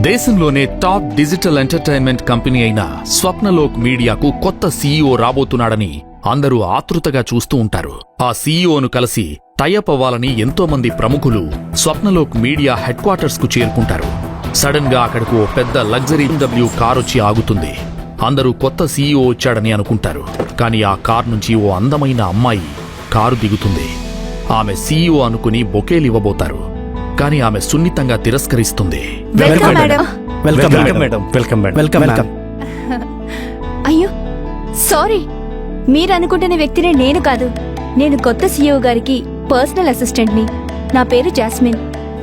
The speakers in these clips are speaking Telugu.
దేశంలోనే టాప్ డిజిటల్ ఎంటర్టైన్మెంట్ కంపెనీ అయిన స్వప్నలోక్ మీడియాకు కొత్త సీఈఓ రాబోతున్నాడని అందరూ ఆతృతగా చూస్తూ ఉంటారు. ఆ సీఈఓను కలిసి టైఅప్ అవ్వాలని ఎంతో మంది ప్రముఖులు స్వప్నలోక్ మీడియా హెడ్ క్వార్టర్స్ కు చేరుకుంటారు. సడన్ గా అక్కడకు ఓ పెద్ద లగ్జరీ BMW కారొచ్చి ఆగుతుంది. అందరూ కొత్త సీఈఓ వచ్చాడని అనుకుంటారు. కానీ ఆ కార్ నుంచి ఓ అందమైన అమ్మాయి కారు దిగుతుంది. ఆమె సీఈఓ అనుకుని బొకేలివ్వబోతారు. కానీ ఆమె సున్నితంగా తిరస్కరిస్తుంది. అయ్యో సారీ, మీరనుకుంటున్న వ్యక్తినే నేను కాదు. నేను కొత్త సీఈఓ గారికి పర్సనల్ అసిస్టెంట్ ని. నా పేరు జాస్మిన్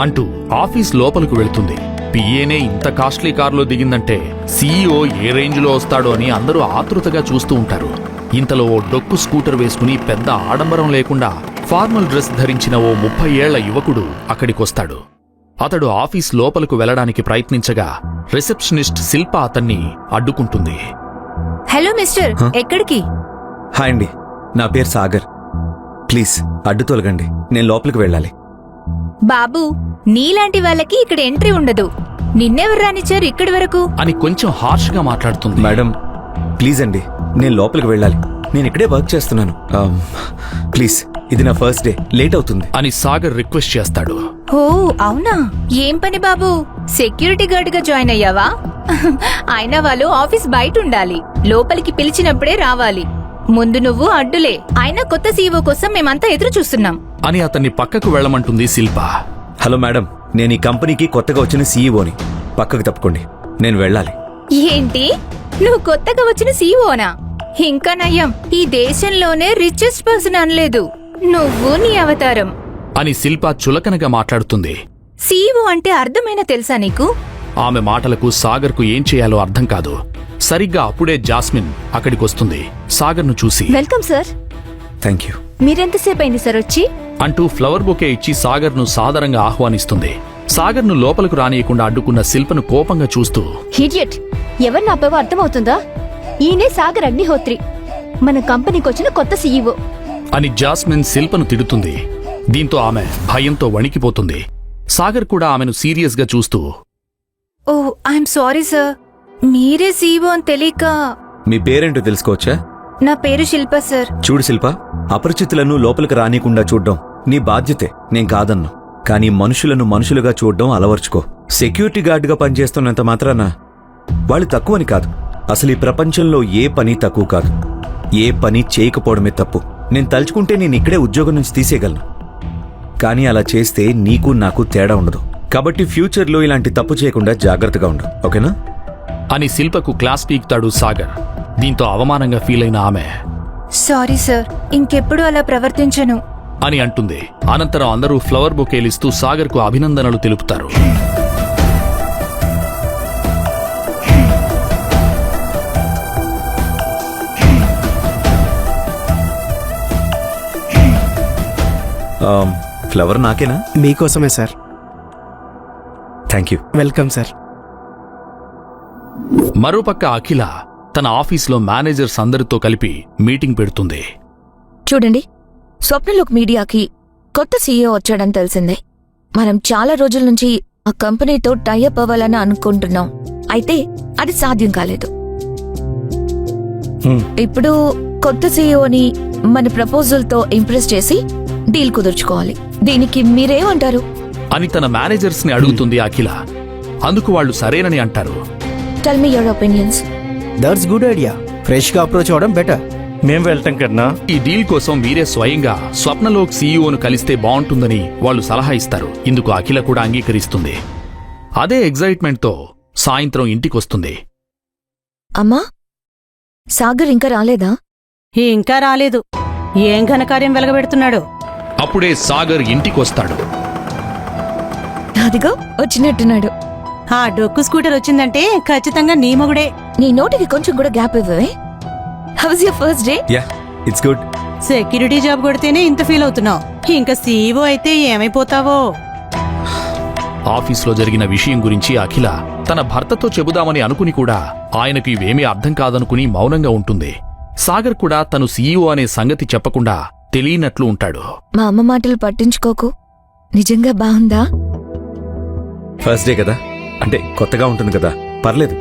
అంటూ ఆఫీస్ లోపలకు వెళ్తుంది. పిఏనే ఇంత కాస్ట్లీ కారులో దిగిందంటే సీఈఓ ఏ రేంజ్ లో వస్తాడో అని అందరూ ఆతృతగా చూస్తూ ఉంటారు. ఇంతలో ఓ డొక్కు స్కూటర్ వేసుకుని పెద్ద ఆడంబరం లేకుండా ఫార్మల్ డ్రెస్ ధరించిన ఓ 30 ఏళ్ల యువకుడు అక్కడికొస్తాడు. అతడు ఆఫీస్ లోపలకు వెళ్లడానికి ప్రయత్నించగా రిసెప్షనిస్ట్ శిల్ప అతన్ని అడ్డుకుంటుంది. హలో మిస్టర్, ఎక్కడికి? హాయ్ అండి, నా పేరు సాగర్. ప్లీజ్ అడ్డు తొలగండి, నేను లోపలికి వెళ్ళాలి. బాబు, నీలాంటి వాళ్ళకి ఇక్కడ ఎంట్రీ ఉండదు. నిన్నెవరు రానిచ్చారు ఇక్కడి వరకు? అని కొంచెం హార్ష్ గా మాట్లాడుతుంది. మేడం ప్లీజ్ అండి, నేను లోపలికి వెళ్ళాలి. నేను ఇక్కడే వర్క్ చేస్తున్నాను. ప్లీజ్, ఇది నా ఫస్ట్ డే, లేట్ అవుతుంది అని సాగర్ రిక్వెస్ట్ చేస్తాడు. ఓ అవునా, ఏం పని బాబు? సెక్యూరిటీ గార్డ్ గా జాయిన్ అయ్యావా? అయినా వాళ్ళు ఆఫీస్ బయట ఉండాలి, లోపలికి పిలిచినప్పుడే రావాలి. ముందు నువ్వు అడ్డులే. అయినా కొత్త సీఈఓ కోసం మేమంతా ఎదురు చూస్తున్నాం అని అతన్ని పక్కకు వెళ్లమంటుంది శిల్ప. హలో మేడం, నేను ఈ కంపెనీకి కొత్తగా వచ్చిన సీఈఓని. పక్కకు తప్పుకోండి, నేను వెళ్ళాలి. ఏంటి, నువ్వు కొత్తగా వచ్చిన సీఈఓనా? ఇంకా నయ్యం, ఈ దేశంలోనే రిచెస్ట్ పర్సన్ అనలేదు. నువ్వు నీ అవతారం అని శిల్ప చులకనగా మాట్లాడుతుంది. సీఈఓ అంటే అర్థమైనా తెలుసా నీకు? ఆమె మాటలకు సాగర్కు ఏం చేయాలో అర్థం కాదు. సరిగ్గా అప్పుడే జాస్మిన్ అక్కడికొస్తుంది. సాగర్ను చూసి వెల్కమ్ సార్. Thank you. మీరెంతసేపు అయింది సార్ వచ్చి? అంటూ ఫ్లవర్ బొకే ఇచ్చి సాగర్ను సాదరంగా ఆహ్వానిస్తుంది. సాగర్ను లోపలకు రానియకుండా అడ్డుకున్న శిల్పను కోపంగా చూస్తూ, హిడియట్, ఎవరు నాపేవో అర్థమవుతుందా? ఈయనే సాగర్ అగ్నిహోత్రి, మన కంపెనీకి వచ్చిన కొత్త సీఈఓ అని జాస్మిన్ శిల్పను తిడుతుంది. దీంతో ఆమె భయంతో వణికిపోతుంది. సాగర్ కూడా ఆమెను సీరియస్ గా చూస్తూ, ఓ ఐఎమ్ సారీ సార్, మీరే సీఈఓ అని తెలియక. మీ పేరేంటో తెలుసుకోవచ్చా? నా పేరు శిల్ప సార్. చూడు శిల్ప, అపరిచితులను లోపలికి రానికుండా చూడ్డం నీ బాధ్యతే, నేను కాదన్ను. కానీ మనుషులను మనుషులుగా చూడ్డం అలవర్చుకో. సెక్యూరిటీ గార్డుగా పనిచేస్తున్నంత మాత్రాన వాళ్ళు తక్కువని కాదు. అసలు ఈ ప్రపంచంలో ఏ పని తక్కువ కాదు. ఏ పని చేయకపోవడమే తప్పు. నేను తలుచుకుంటే నేను ఇక్కడే ఉద్యోగం నుంచి తీసేయగలను. కానీ అలా చేస్తే నీకు నాకు తేడా ఉండదు. కాబట్టి ఫ్యూచర్లో ఇలాంటి తప్పు చేయకుండా జాగ్రత్తగా ఉండు, ఓకేనా? అని శిల్పకు క్లాస్ పీకుతాడు సాగర్. దీంతో అవమానంగా ఫీల్ అయిన ఆమె, సారీ సార్, ఇంకెప్పుడు అలా ప్రవర్తించను అని అంటుంది. అనంతరం అందరూ ఫ్లవర్ బొకేలిస్తూ సాగర్కు అభినందనలు తెలుపుతారు. ఫ్లవర్ నాకేనా? మీకోసమే sir. Thank you. Welcome sir. మరోపక్క అఖిల తన ఆఫీస్లో మేనేజర్స్ అందరితో కలిపి మీటింగ్ పెడుతుంది. చూడండి, స్వప్నలోక్ మీడియాకి కొత్త సీఈఓ వచ్చాడని తెలిసిందే. మనం చాలా రోజుల నుంచి ఆ కంపెనీతో టైఅప్ అవ్వాలని అనుకుంటున్నాం. అయితే అది సాధ్యం కాలేదు. ఇప్పుడు కొత్త సీఈఓని మన ప్రపోజల్తో ఇంప్రెస్ చేసి డీల్ కుదుర్చుకోవాలి. దీనికి మీరేమంటారు అని తన మేనేజర్స్ ని అడుగుతుంది అఖిల. అందుకు వాళ్ళు సరేనని అంటారు. Tell me your opinions. That's good idea. Fresh గా అప్రోచ్ అవడం బెటర్. మేం వెళ్తాం కన్నా ఈ డీల్ కోసం వీరే స్వయంగా స్వప్నలోక్ సీఈఓను కలిస్తే బాగుంటుందని వాళ్ళు సలహా ఇస్తారు. ఇందుకు అఖిల కూడా అంగీకరిస్తుంది. అదే ఎగ్జైట్మెంట్ తో సాయంత్రం ఇంటికొస్తుంది. అమ్మా, సాగర్ ఇంకా రాలేదా? ఇంకా రాలేదు. ఏం ఘనకార్యం వెలగబెడుతున్నాడు? అప్పుడే సాగర్ ఇంటికొస్తాడు. అదిగో వచ్చినట్టున్నాడు. ఆ డొక్కు స్కూటర్ వచ్చిందంటే ఖచ్చితంగా నీ మొగుడే. నీ నోటికి కొంచెం కూడా గ్యాప్ ఇవ్వవే. How was your first day? Yeah, it's good. Security job కొడితేనే ఇంత ఫీల్ అవుతున్నావు, ఇంకా సీఈఓ అయితే ఏమైపోతావో. ఆఫీస్లో జరిగిన విషయం గురించి అఖిల తన భర్తతో చెబుదామని అనుకుని కూడా ఆయనకు ఇవేమీ అర్థం కాదనుకుని మౌనంగా ఉంటుంది. సాగర్ కూడా తను సీఈఓ అనే సంగతి చెప్పకుండా తెలియనట్లు ఉంటాడు. మా అమ్మ మాటలు పట్టించుకోకు. నిజంగా బాగుందా? ఫస్ట్ డే కదా, అంటే కొత్తగా ఉంటుంది కదా, పర్లేదు.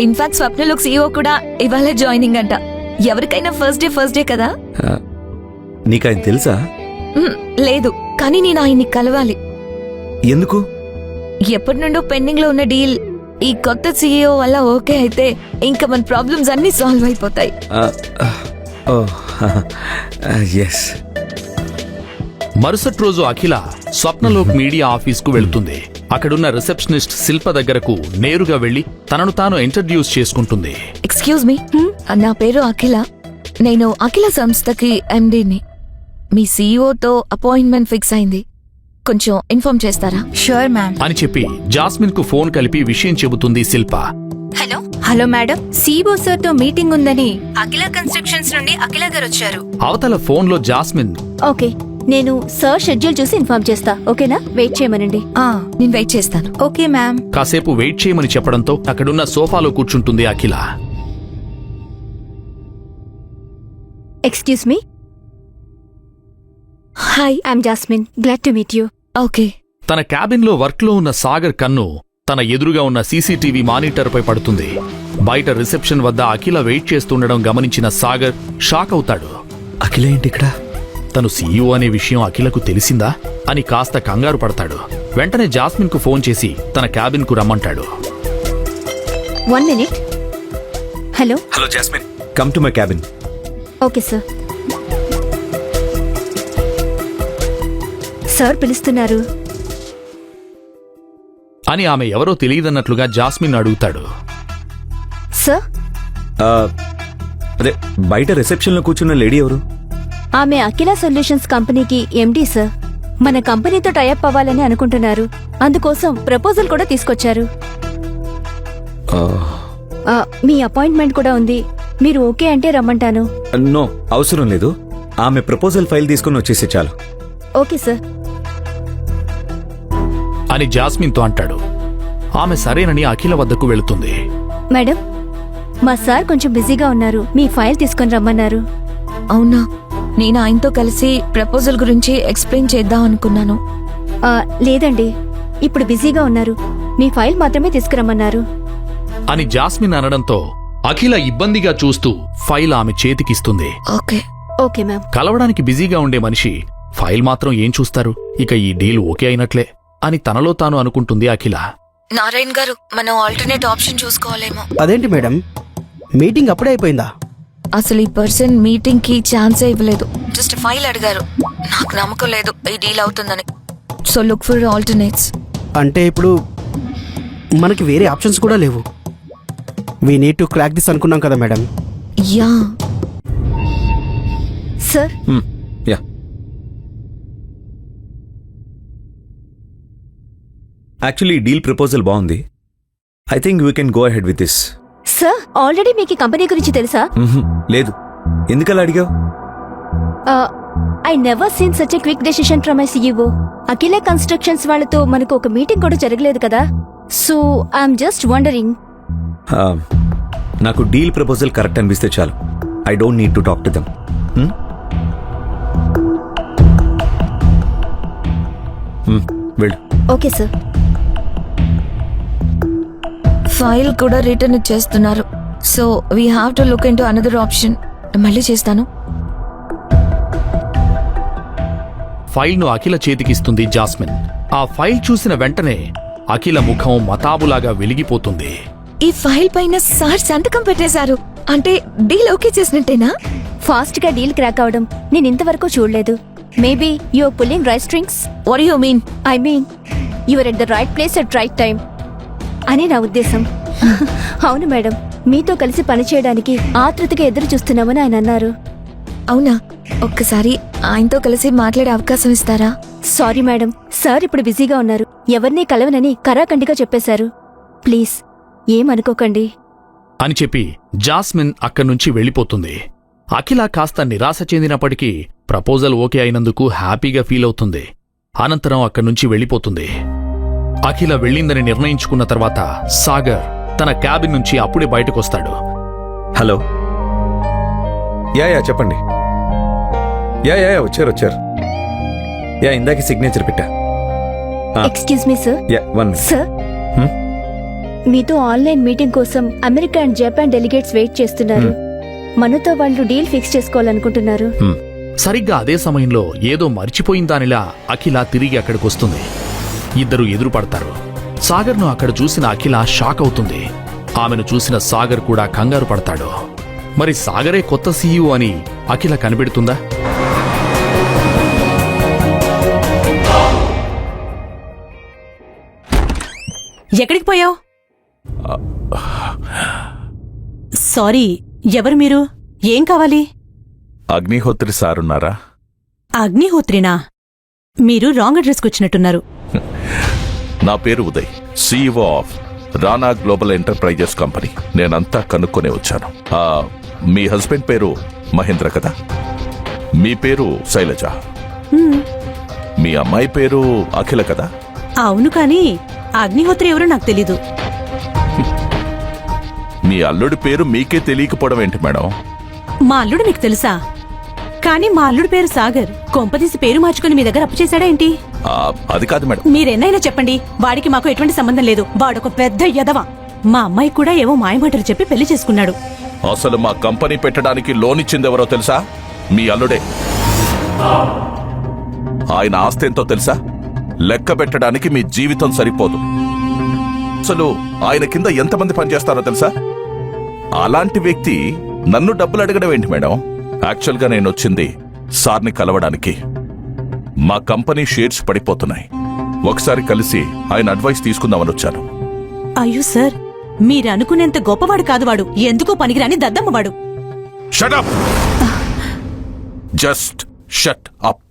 ఇన్ఫాక్ట్ స్వప్నలోక్ సీఈఓ కూడా ఇవాళ జాయినింగ్ అంట. ఎవరికైనా ఫస్ట్ డే కదా. ఆ, నీకు ఆయన తెలుసా? మ్మ్, లేదు, కానీ నేను ఆయన్ని కలవాలి. ఎందుకు? ఎప్పటి నుండో పెండింగ్ లో ఉన్న డీల్ ఈ కొత్త సీఈఓ వల్ల ఓకే అయితే ఇంకా మన ప్రాబ్లమ్స్ అన్ని సాల్వ్ అయిపోతాయి. ఎస్. మరుసటి రోజు అఖిల స్వప్నలోక్ మీడియా ఆఫీస్కు వెళుతుంది. అక్కడున్న రిసెప్షనిస్ట్ శిల్ప దగ్గరకు నేరుగా వెళ్లి తనను తాను ఇంట్రడ్యూస్ చేసుకుంటుంది. ఎక్స్క్యూజ్ మీ, నా పేరు అఖిల. నేను అఖిల సంస్థకి ఎండీని. మీ సీఈఓతో అపాయింట్మెంట్ ఫిక్స్ అయింది. కొంచెం ఇన్ఫార్మ్ చేస్తారా? Sure ma'am. అని చెప్పి జాస్మిన్ కు ఫోన్ కలిపి విషయం చెబుతుంది Shilpa. Hello hello madam, CEO sir తో మీటింగ్ ఉందని అఖిల కన్స్ట్రక్షన్స్ నుండి అఖిల గారు వచ్చారు. అవతల ఫోన్లో జాస్మిన్, ఓకే, నేను సార్ షెడ్యూల్ చూసి ఇన్ఫార్మ్ చేస్తా. ఓకేనా? వెయిట్ చేయమనండి. నేను వెయిట్ చేస్తాను. Okay ma'am. కాసేపు వెయిట్ చేయమని చెప్పడంతో అక్కడున్న సోఫాలో కూర్చుంటుంది Akhila. Excuse me, hi. I'm Jasmine. Glad to meet you. Okay. తన క్యాబిన్లో వర్క్లో ఉన్న సాగర్ కన్ను తన ఎదురుగా ఉన్న సీసీటీవీ మానిటర్పై పడుతుంది. బయట రిసెప్షన్ వద్ద అఖిల వెయిట్ చేస్తుండడం గమనించిన సాగర్ షాక్ అవుతాడు. అఖిల ఏంటి ఇక్కడ? తను సీఈఓ అనే విషయం అఖిలకు తెలిసిందా అని కాస్త కంగారు పడతాడు. వెంటనే జాస్మిన్ కు ఫోన్ చేసి తన క్యాబిన్ కు రమ్మంటాడు. 1 minute. Hello. Hello jasmine, come to my cabin. Okay sir. Sir పిలుస్తున్నారు. అని ఆమె ఎవరో తెలియదన్నట్లుగా జాస్మిన్ అడుగుతాడు. సార్, అదే బయట రిసెప్షన్ లో కూర్చున్న లేడీ ఎవరు? ఆమె అఖిల సొల్యూషన్స్ కంపెనీకి ఎండీ సార్. మన కంపెనీతో టైఅప్ అవ్వాలని అనుకుంటున్నారు. అందుకోసం ప్రపోజల్ కూడా తీసుకొచ్చారు. మీ అపాయింట్మెంట్ కూడా ఉంది. మీరు ఓకే అంటే రమ్మంటాను. నో, అవసరం లేదు. ఆమె ప్రపోజల్ ఫైల్ తీసుకుని వచ్చేసి చాలు. Okay sir. అని జాస్మిన్తో అంటాడు. ఆమె సరేనని అఖిల వద్దకు వెళుతుంది. మేడం, మా సార్ కొంచెం బిజీగా ఉన్నారు. మీ ఫైల్ తీసుకొని రమ్మన్నారు. అవునా? నేను ఆయనతో కలిసి ప్రపోజల్ గురించి ఎక్స్ప్లెయిన్ చేద్దాం అనుకున్నాను. లేదండి, ఇప్పుడు బిజీగా ఉన్నారు. మీ ఫైల్ మాత్రమే తీసుకురమ్మన్నారు. అని జాస్మిన్ అనడంతో అఖిల ఇబ్బందిగా చూస్తూ ఫైల్ ఆమె చేతికిస్తుంది. ఓకే. Okay ma'am. కలవడానికి బిజీగా ఉండే మనిషి ఫైల్ మాత్రం ఏం చూస్తారు? ఇక ఈ డీల్ ఓకే అయినట్లే అని తనలో తాను అనుకుంటుంది అఖిల. నారాయణ్ గారు, మనం ఆల్టర్నేట్ ఆప్షన్ చూసుకోవాలేమో. అదేంటి మేడం, మీటింగ్ అప్పుడే అయిపోయిందా? అసలు ఈ పర్సన్ మీటింగ్ కి ఛాన్సే ఇవ్వలేదు. జస్ట్ ఫైల్ అడిగారు. నాకు నమ్మకం లేదు ఈ డీల్ అవుతుందని. So look for alternates. అంటే ఇప్పుడు మనకి వేరే ఆప్షన్స్ కూడా లేవు. We need to crack this అనుకున్నాం కదా madam. Yeah. Sir, yeah. Actually deal proposal బాగుంది. I think we can go ahead with this. Sir, already మీకు ఈ కంపెనీ గురించి తెలుసా? లేదు. ఎందుకలా అడిగావు? I never seen such a quick decision from my CEO. Akhila constructions వాళ్ళతో మనకు ఒక మీటింగ్ కూడా జరగలేదు కదా. So I'm just wondering. నాకు డీల్ ప్రపోజల్ కరెక్ట్ అనిపిస్తే చాలు. I don't need to talk to them. వెళ్ళు. Okay sir. ఫైల్ కూడా రిటర్న్ ఇచ్చేస్తున్నారు. So we have to look into another option. మళ్ళీ చేస్తాను. ఫైల్ను అఖిల చేతికిస్తుంది జాస్మిన్. ఆ ఫైల్ చూసిన వెంటనే అఖిల ముఖం మతాబులాగా వెలిగిపోతుంది. ఈ ఫైల్ పైన సార్ సంతకం పెట్టేశారు. అంటే డీల్ ఓకే చేసినట్టేనా? ఫాస్ట్ గా డీల్ క్రాక్ అవడం నేను ఇంతవరకు చూడలేదు. Maybe you're pulling right strings. What you mean? I mean your at the right place at right time అని నా ఉద్దేశం. అవును మేడం, మీతో కలిసి పనిచేయడానికి ఆతృతగా ఎదురు చూస్తున్నామని ఆయన అన్నారు. అవునా? ఒక్కసారి ఆయనతో కలిసి మాట్లాడే అవకాశం ఇస్తారా? సారీ మేడం, సార్ ఇప్పుడు బిజీగా ఉన్నారు. ఎవరినీ కలవనని కరాఖండిగా చెప్పేశారు. ప్లీజ్ ఏమనుకోకండి అని చెప్పి జాస్మిన్ అక్కడ్నుంచి వెళ్ళిపోతుంది. అఖిల కాస్త నిరాశ చెందినప్పటికీ ప్రపోజల్ ఓకే అయినందుకు హ్యాపీగా ఫీల్ అవుతుంది. అనంతరం అక్కడ్నుంచి వెళ్ళిపోతుంది. అఖిల వెళ్ళిందని నిర్ణయించుకున్న తర్వాత సాగర్ తన క్యాబిన్ నుంచి అప్పుడే బయటకొస్తాడు. హలో. యా చెప్పండి. యా వచ్చారు. యా ఇందాక సిగ్నేచర్ పెట్టా. Excuse me sir. Yeah 1 minute. Sir, మీతో ఆన్లైన్ మీటింగ్ కోసం America and Japan delegates wait చేస్తున్నారు. మనతో వాళ్ళు డీల్ ఫిక్స్ చేసుకోవాలనుకుంటున్నారు. సరిగ్గా అదే సమయంలో ఏదో మర్చిపోయిందానిలా అఖిల తిరిగి అక్కడికొస్తుంది. ఇద్దరు ఎదురుపడతారు. సాగర్ను అక్కడ చూసిన అఖిల షాక్ అవుతుంది. ఆమెను చూసిన సాగర్ కూడా కంగారు పడతాడు. మరి సాగరే కొత్త సీఈఓ అని అఖిల కనిపెడుతుందా? ఎక్కడికి పోయావు? సారీ, ఎవరు మీరు? ఏం కావాలి? అగ్నిహోత్రి సారున్నారా? అగ్నిహోత్రినా? మీరు రాంగ్ అడ్రస్కి వచ్చినట్టున్నారు. నా పేరు Uday, CEO of Rana global enterprises company. నేనంతా కనుక్కొనే వచ్చాను. మీ హస్బెండ్ పేరు మహేంద్ర కదా? మీ పేరు శైలజ. మీ అమ్మాయి పేరు అఖిల కదా? అవును, కానీ అగ్నిహోత్రి ఎవరో నాకు తెలీదు. మీ అల్లుడి పేరు మీకే తెలియకపోవడం ఏంటి మేడం? మా అల్లుడు మీకు తెలుసా? కానీ మా అల్లుడు పేరు సాగర్. కొంపదీసి పేరు మార్చుకుని మీ దగ్గర అప్పు చేశాడా ఏంటి? అది కాదు మేడం. మీరెన్నైనా చెప్పండి, వాడికి మాకు ఎటువంటి సంబంధం లేదు. వాడొక పెద్ద యదవ. మా అమ్మాయి కూడా ఏవో మాయమాటలు చెప్పి పెళ్లి చేసుకున్నాడు. అసలు మా కంపెనీ పెట్టడానికి లోన్ ఇచ్చిందెవరో తెలుసా? మీ అల్లుడే. ఆయన ఆస్తి ఎంతో తెలుసా? లెక్క పెట్టడానికి మీ జీవితం సరిపోదు. అసలు ఆయన కింద ఎంతమంది పనిచేస్తారో తెలుసా? అలాంటి వ్యక్తి నన్ను డబ్బులు అడగడం ఏంటి మేడం? యాక్చువల్గా నేను వచ్చింది సార్ని కలవడానికి. మా కంపెనీ షేర్స్ పడిపోతున్నాయి. ఒకసారి కలిసి ఆయన అడ్వైస్ తీసుకుందామని వచ్చాను. అయ్యో సార్, మీరనుకునేంత గొప్పవాడు కాదు వాడు. ఎందుకో పనికిరాని దద్దమ్మవాడు. Shut up! Just shut up!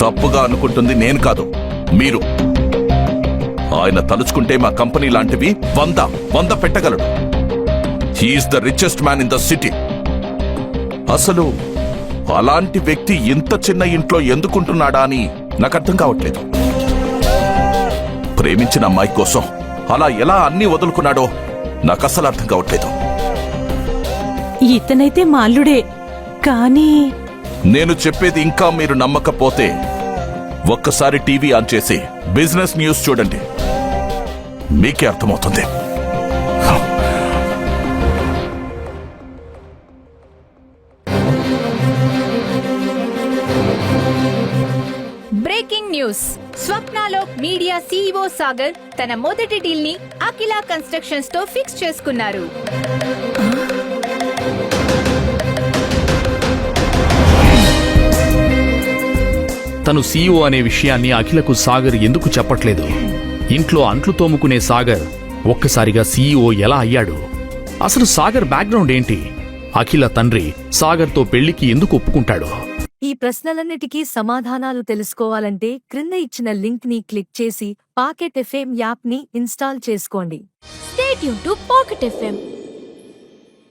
తప్పుగా అనుకుంటుంది నేను కాదు, మీరు. ఆయన తలుచుకుంటే మా కంపెనీ లాంటివి 100 పెట్టగలడు. He's the richest man in the city. అసలు అలాంటి వ్యక్తి ఇంత చిన్న ఇంట్లో ఎందుకుంటున్నాడా అని నాకు అర్థం కావట్లేదు. ప్రేమించిన అమ్మాయి కోసం అలా ఎలా అన్నీ వదులుకున్నాడో నాకు అసలు అర్థం కావట్లేదు. ఇతనైతే మా అల్లుడే, కానీ నేను చెప్పేది ఇంకా మీరు నమ్మకపోతే ఒక్కసారి టీవీ ఆన్ చేసి బిజినెస్ న్యూస్ చూడండి, మీకే అర్థమవుతుంది. Breaking news. Swapnalok media CEO Sagar తన మొదటి డీల్ ని అఖిల కన్స్ట్రక్షన్స్ తో ఫిక్స్ చేసుకున్నారు. తను సీఈఓ అనే విషయాన్ని అఖిలకు సాగర్ ఎందుకు చెప్పట్లేదు? ఇంట్లో అంట్లు తోముకునే సాగర్ ఒక్కసారిగా సీఈఓ ఎలా అయ్యాడు? అసలు సాగర్ బ్యాక్గ్రౌండ్ ఏంటి? అఖిల తండ్రి సాగర్తో పెళ్లికి ఎందుకు ఒప్పుకుంటాడు? ఈ ప్రశ్నలన్నిటికీ సమాధానాలు తెలుసుకోవాలంటే క్రింద ఇచ్చిన లింక్ ని క్లిక్ చేసి పాకెట్ ఎఫ్ఎం యాప్ ని ఇన్స్టాల్ చేసుకోండి. Stay tuned to Pocket FM.